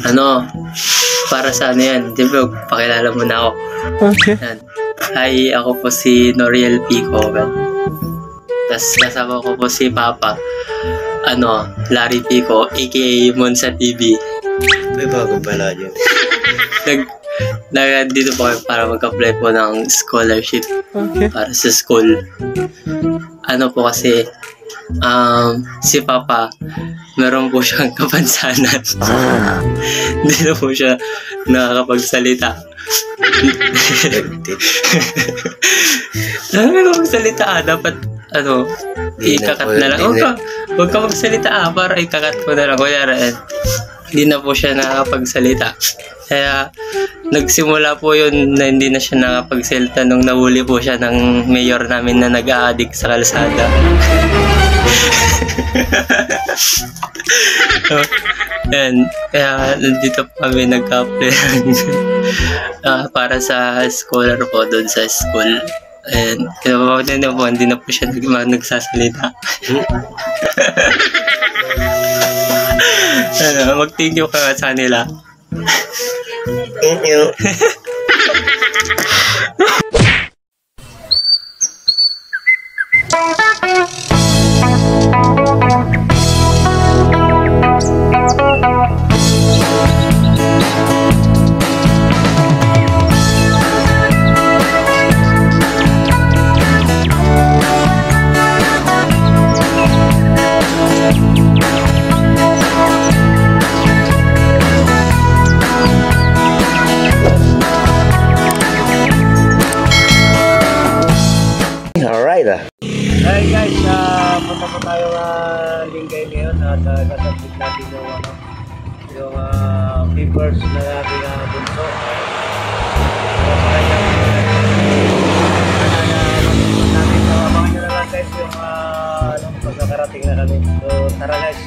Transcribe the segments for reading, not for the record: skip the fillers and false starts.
Ano, para sa ano yan, di ba, pakilala mo na ako. Okay. Yan. Hi, ako po si Noriel Pico. Tapos kasama ko po si Papa, Larry Pico, aka Monsa TV. May bago pala yun. Dito po kami para mag-apply po ng scholarship para sa school. Ano po kasi, si Papa, meron po siyang kapansanan. Hindi na po siya nakakapagsalita. Nakakapagsalita dapat, ikakat na lang. Huwag ka magsalita para ikakat ko na lang. Kunyari, hindi na po siya nakakapagsalita. Kaya, nagsimula po yun na hindi na siya nakapagsalita nung nahuli po siya ng mayor namin na nag-a-addict sa kalsada. Yan. Kaya, nandito po kami nag-apply para sa scholar po doon sa school. And hindi na po siya nagsasalita. Mag-thank you ka nga sa nila. Thank you. Hi guys, punta po tayo Lingay ngayon at kasabit natin yung papers na ating bunso. So sa kanyang natin, so abangan nyo na lang guys yung pagkakarating na kami. So tara guys,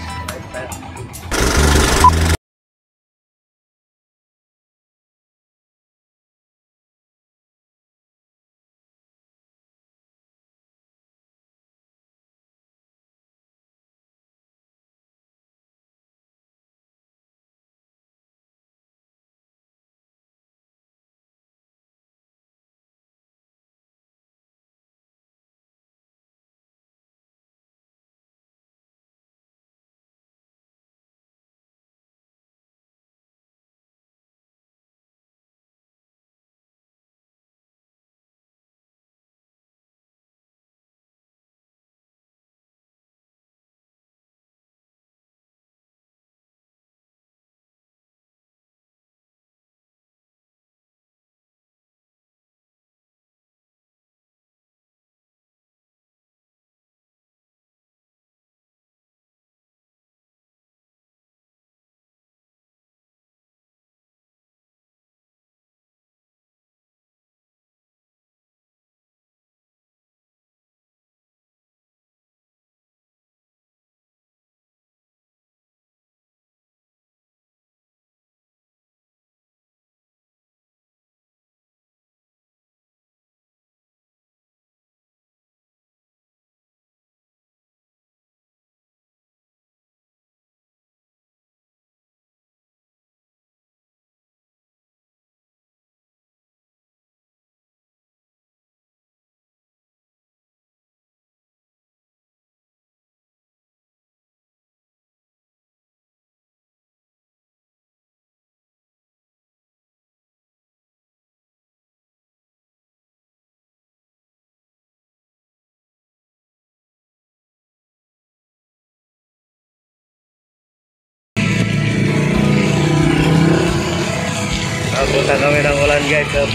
punta kami ng ulan guys. So,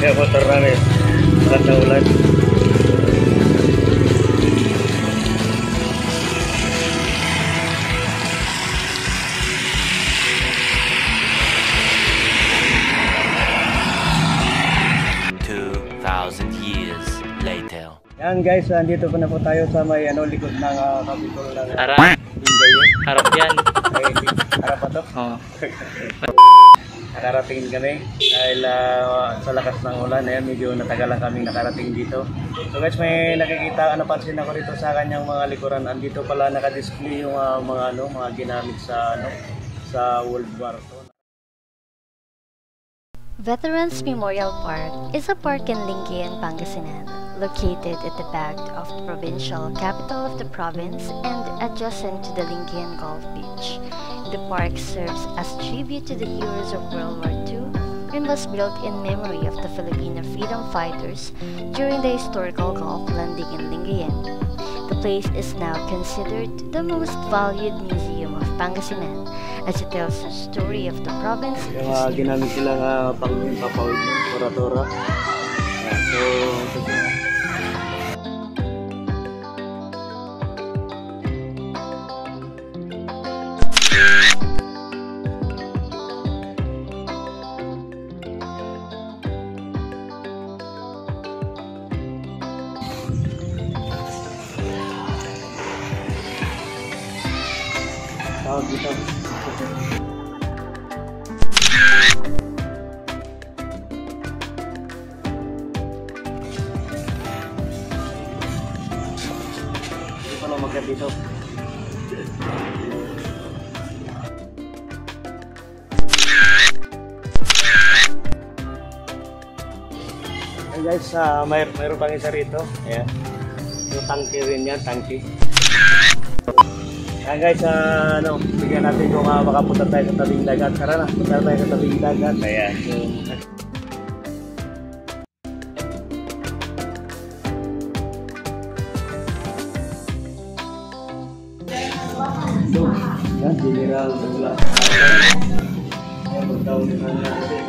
kaya motor namin bukat na ulan. Years later. Yan guys, andito po na po tayo sa may likod ng Capitol ng Harap yan. Ay, harap pa to? Oo. Nakarating kami dahil sa lakas ng ulan. Ayan, medyo natagalan kami nakarating dito. So guys, may nakikita, napansin ako dito sa kanyang mga likuran. Andito pala nakadisplay yung mga ginamit sa sa World War II. Veterans Memorial Park is a park in Lingayen, Pangasinan, located at the back of the provincial capital of the province and adjacent to the Lingayen Golf Beach. The park serves as tribute to the heroes of World War II and was built in memory of the Filipino freedom fighters during the historical Gulf landing in Lingayen. The place is now considered the most valued museum of Pangasinan as it tells the story of the province. Yung ginamit silang pang-papawid ng tora-tora. Tawag dito. Hindi pa lang magkat dito. Hey guys, mayroon pang isa rito. Ayan. Yung tangke rin yan, tangke. Ayan guys, bigyan natin kung makapunta tayo sa tabing dagat. Tara na, punta tayo sa tabing dagat. Ayan. Yan, General Douglas. Ayan, magtawag na natin.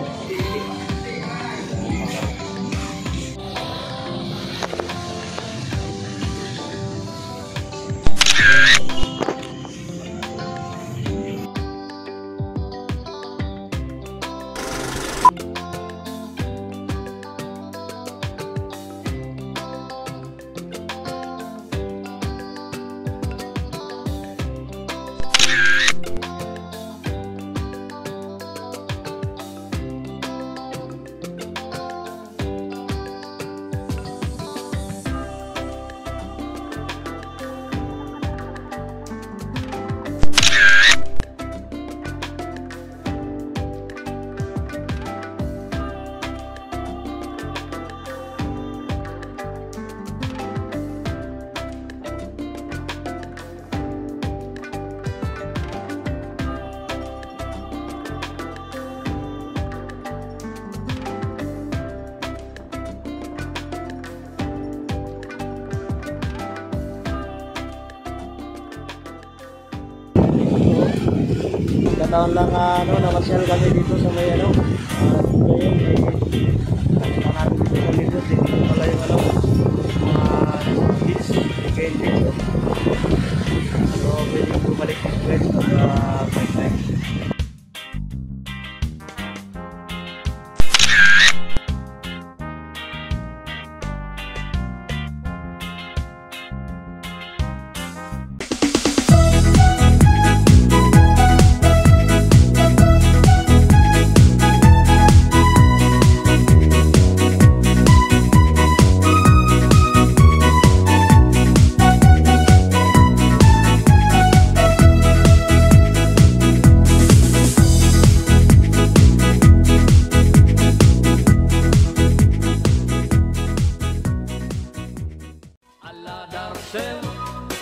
Kataon lang namasyal kami dito sa may ngayon nakita natin dito sa likod dito pala yung beach weekend dito. So pwede bumalik this place pag time.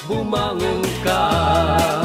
Bumangon ka.